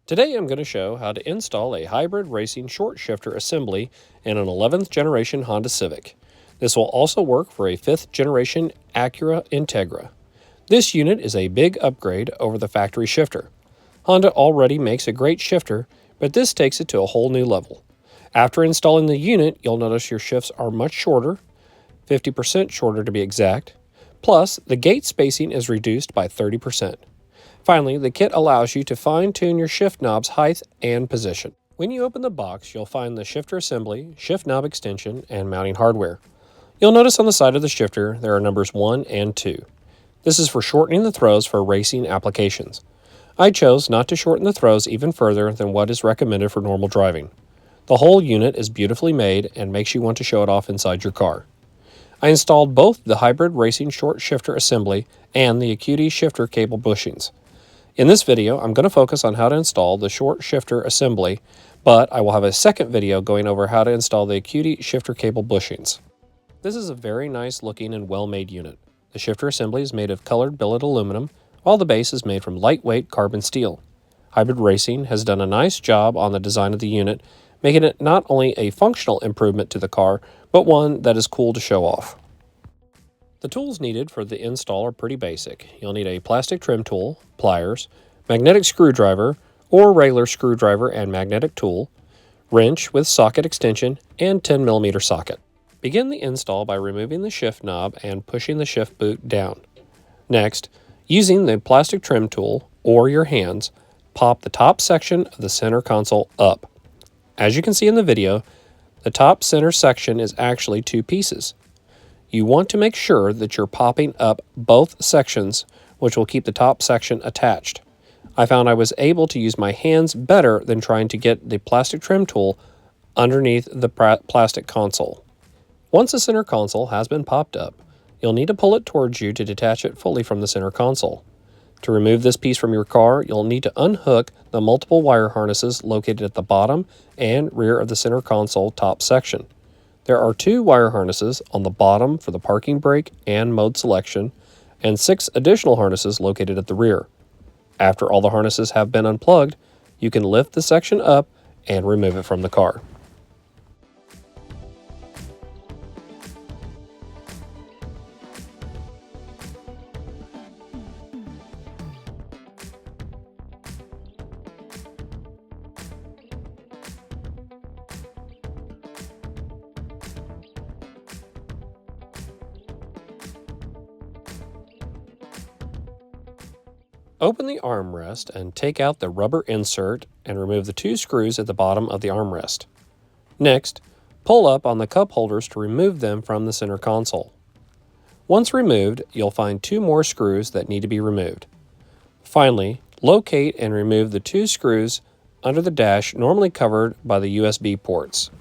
Today I'm going to show how to install a hybrid racing short shifter assembly in an 11th generation Honda Civic. This will also work for a 5th generation Acura Integra. This unit is a big upgrade over the factory shifter. Honda already makes a great shifter, but this takes it to a whole new level. After installing the unit, you'll notice your shifts are much shorter, 50% shorter to be exact, plus the gate spacing is reduced by 30%. Finally, the kit allows you to fine-tune your shift knob's height and position. When you open the box, you'll find the shifter assembly, shift knob extension, and mounting hardware. You'll notice on the side of the shifter there are numbers 1 and 2. This is for shortening the throws for racing applications. I chose not to shorten the throws even further than what is recommended for normal driving. The whole unit is beautifully made and makes you want to show it off inside your car. I installed both the hybrid racing short shifter assembly and the ACUITY shifter cable bushings. In this video, I'm going to focus on how to install the short shifter assembly, but I will have a second video going over how to install the ACUITY shifter cable bushings. This is a very nice looking and well-made unit. The shifter assembly is made of colored billet aluminum, while the base is made from lightweight carbon steel. Hybrid Racing has done a nice job on the design of the unit, making it not only a functional improvement to the car, but one that is cool to show off. The tools needed for the install are pretty basic. You'll need a plastic trim tool, pliers, magnetic screwdriver or regular screwdriver and magnetic tool, wrench with socket extension, and 10mm socket. Begin the install by removing the shift knob and pushing the shift boot down. Next, using the plastic trim tool or your hands, pop the top section of the center console up. As you can see in the video, the top center section is actually two pieces. You want to make sure that you're popping up both sections, which will keep the top section attached. I found I was able to use my hands better than trying to get the plastic trim tool underneath the plastic console. Once the center console has been popped up, you'll need to pull it towards you to detach it fully from the center console. To remove this piece from your car, you'll need to unhook the multiple wire harnesses located at the bottom and rear of the center console top section. There are 2 wire harnesses on the bottom for the parking brake and mode selection, and 6 additional harnesses located at the rear. After all the harnesses have been unplugged, you can lift the section up and remove it from the car. Open the armrest and take out the rubber insert and remove the 2 screws at the bottom of the armrest. Next, pull up on the cup holders to remove them from the center console. Once removed, you'll find 2 more screws that need to be removed. Finally, locate and remove the 2 screws under the dash normally covered by the USB ports.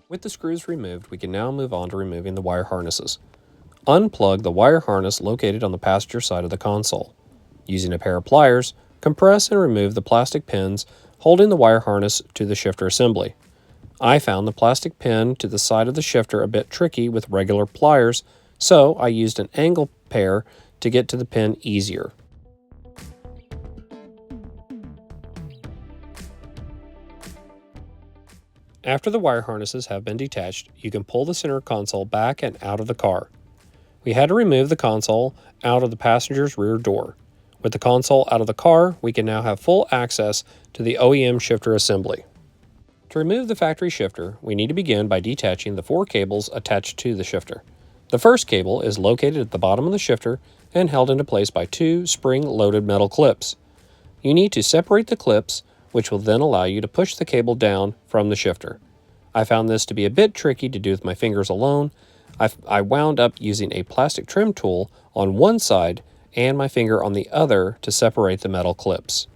With the screws removed, we can now move on to removing the wire harnesses. Unplug the wire harness located on the passenger side of the console. Using a pair of pliers, compress and remove the plastic pins holding the wire harness to the shifter assembly. I found the plastic pin to the side of the shifter a bit tricky with regular pliers, so I used an angle pair to get to the pin easier. After the wire harnesses have been detached, you can pull the center console back and out of the car. We had to remove the console out of the passenger's rear door. With the console out of the car, we can now have full access to the OEM shifter assembly. To remove the factory shifter, we need to begin by detaching the 4 cables attached to the shifter. The first cable is located at the bottom of the shifter and held into place by two spring-loaded metal clips. You need to separate the clips, which will then allow you to push the cable down from the shifter. I found this to be a bit tricky to do with my fingers alone. I wound up using a plastic trim tool on one side and my finger on the other to separate the metal clips.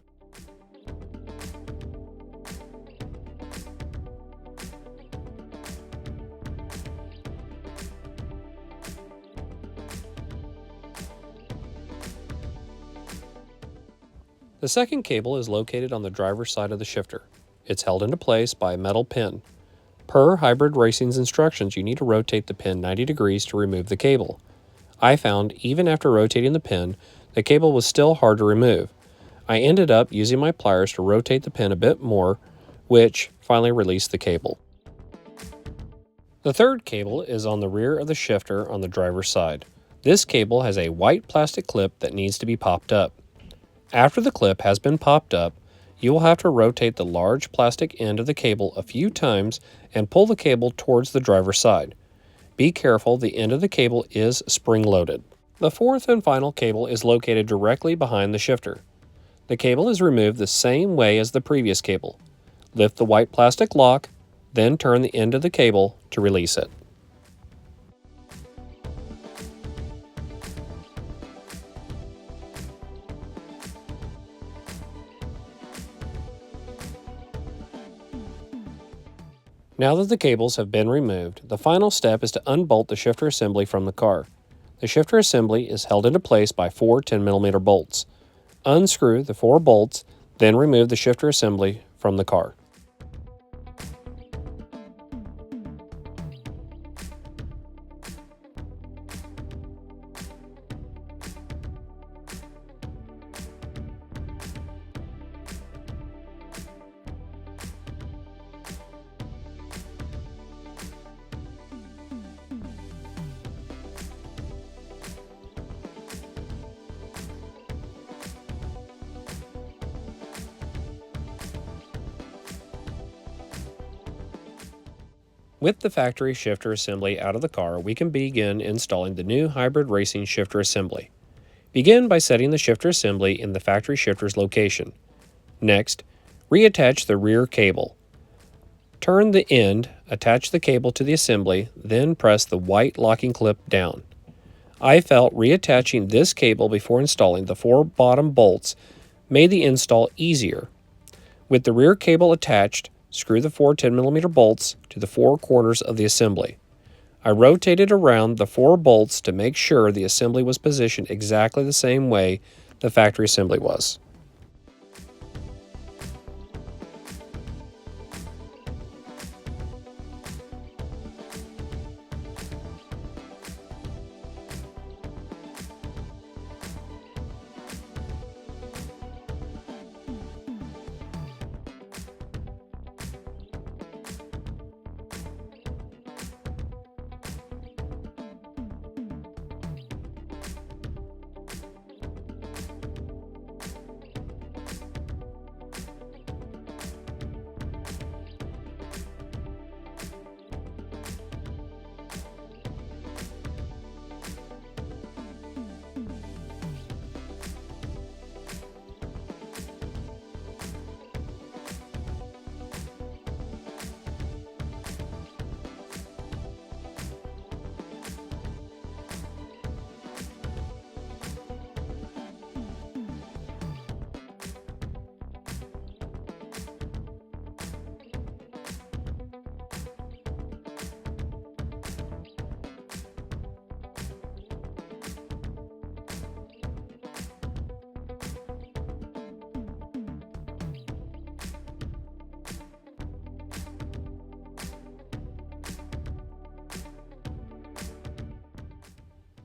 The second cable is located on the driver's side of the shifter. It's held into place by a metal pin. Per Hybrid Racing's instructions, you need to rotate the pin 90 degrees to remove the cable. I found even after rotating the pin, the cable was still hard to remove. I ended up using my pliers to rotate the pin a bit more, which finally released the cable. The third cable is on the rear of the shifter on the driver's side. This cable has a white plastic clip that needs to be popped up. After the clip has been popped up, you will have to rotate the large plastic end of the cable a few times and pull the cable towards the driver's side. Be careful, the end of the cable is spring-loaded. The fourth and final cable is located directly behind the shifter. The cable is removed the same way as the previous cable. Lift the white plastic lock, then turn the end of the cable to release it. Now that the cables have been removed, the final step is to unbolt the shifter assembly from the car. The shifter assembly is held into place by four 10mm bolts. Unscrew the 4 bolts, then remove the shifter assembly from the car. With the factory shifter assembly out of the car, we can begin installing the new Hybrid Racing shifter assembly. Begin by setting the shifter assembly in the factory shifter's location. Next, reattach the rear cable. Turn the end, attach the cable to the assembly, then press the white locking clip down. I felt reattaching this cable before installing the 4 bottom bolts made the install easier. With the rear cable attached, screw the 4 10mm bolts to the 4 corners of the assembly. I rotated around the 4 bolts to make sure the assembly was positioned exactly the same way the factory assembly was.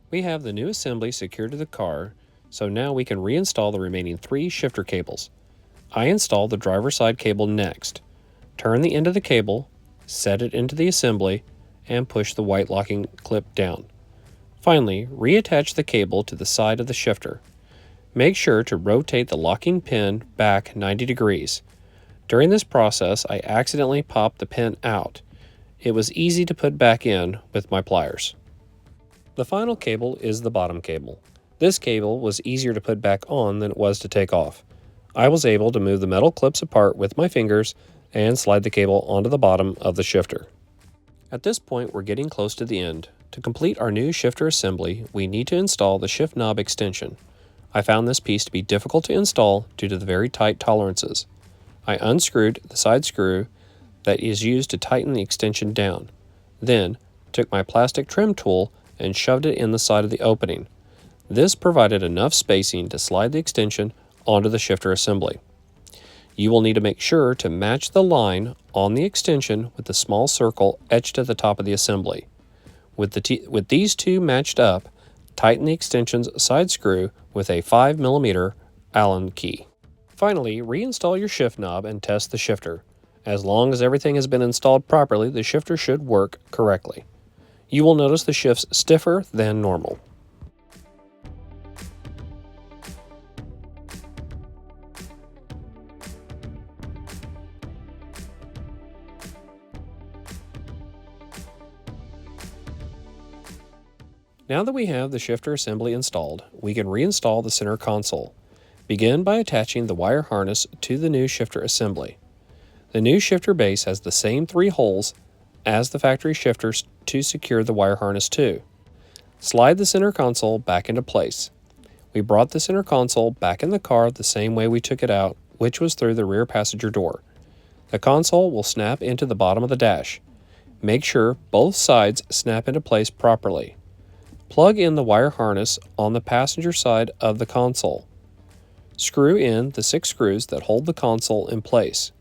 We have the new assembly secured to the car, so now we can reinstall the remaining 3 shifter cables. I install the driver's side cable next. Turn the end of the cable, set it into the assembly, and push the white locking clip down. Finally, reattach the cable to the side of the shifter. Make sure to rotate the locking pin back 90 degrees. During this process, I accidentally popped the pin out. It was easy to put back in with my pliers. The final cable is the bottom cable. This cable was easier to put back on than it was to take off. I was able to move the metal clips apart with my fingers and slide the cable onto the bottom of the shifter. At this point, we're getting close to the end. To complete our new shifter assembly, we need to install the shift knob extension. I found this piece to be difficult to install due to the very tight tolerances. I unscrewed the side screw that is used to tighten the extension down. Then, took my plastic trim tool and shoved it in the side of the opening. This provided enough spacing to slide the extension onto the shifter assembly. You will need to make sure to match the line on the extension with the small circle etched at the top of the assembly. With these two matched up, tighten the extension's side screw with a 5mm Allen key. Finally, reinstall your shift knob and test the shifter. As long as everything has been installed properly, the shifter should work correctly. You will notice the shifts stiffer than normal. Now that we have the shifter assembly installed, we can reinstall the center console. Begin by attaching the wire harness to the new shifter assembly. The new shifter base has the same 3 holes as the factory shifters to secure the wire harness to. Slide the center console back into place. We brought the center console back in the car the same way we took it out, which was through the rear passenger door. The console will snap into the bottom of the dash. Make sure both sides snap into place properly. Plug in the wire harness on the passenger side of the console. Screw in the 6 screws that hold the console in place.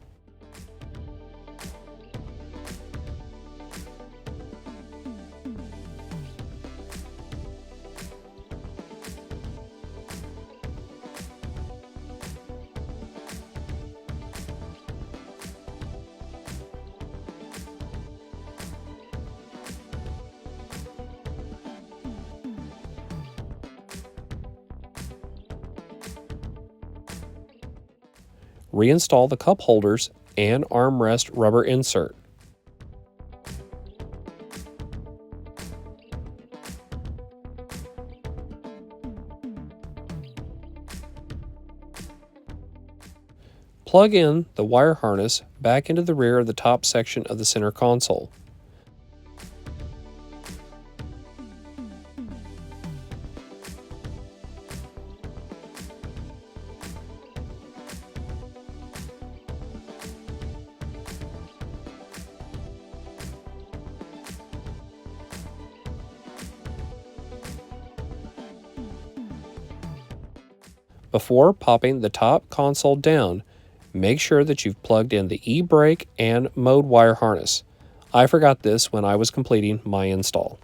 Reinstall the cup holders and armrest rubber insert. Plug in the wire harness back into the rear of the top section of the center console. Before popping the top console down, make sure that you've plugged in the e-brake and mode wire harness. I forgot this when I was completing my install.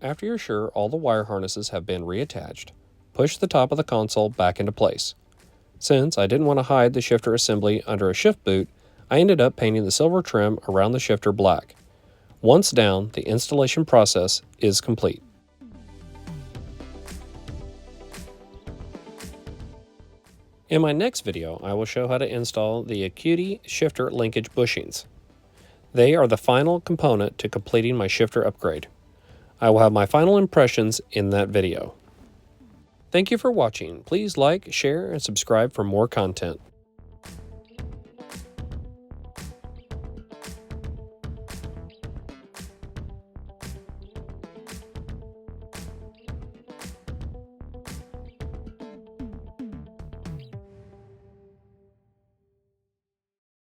After you're sure all the wire harnesses have been reattached, push the top of the console back into place. Since I didn't want to hide the shifter assembly under a shift boot, I ended up painting the silver trim around the shifter black. Once down, the installation process is complete. In my next video, I will show how to install the ACUITY shifter linkage bushings. They are the final component to completing my shifter upgrade. I will have my final impressions in that video. Thank you for watching. Please like, share, and subscribe for more content.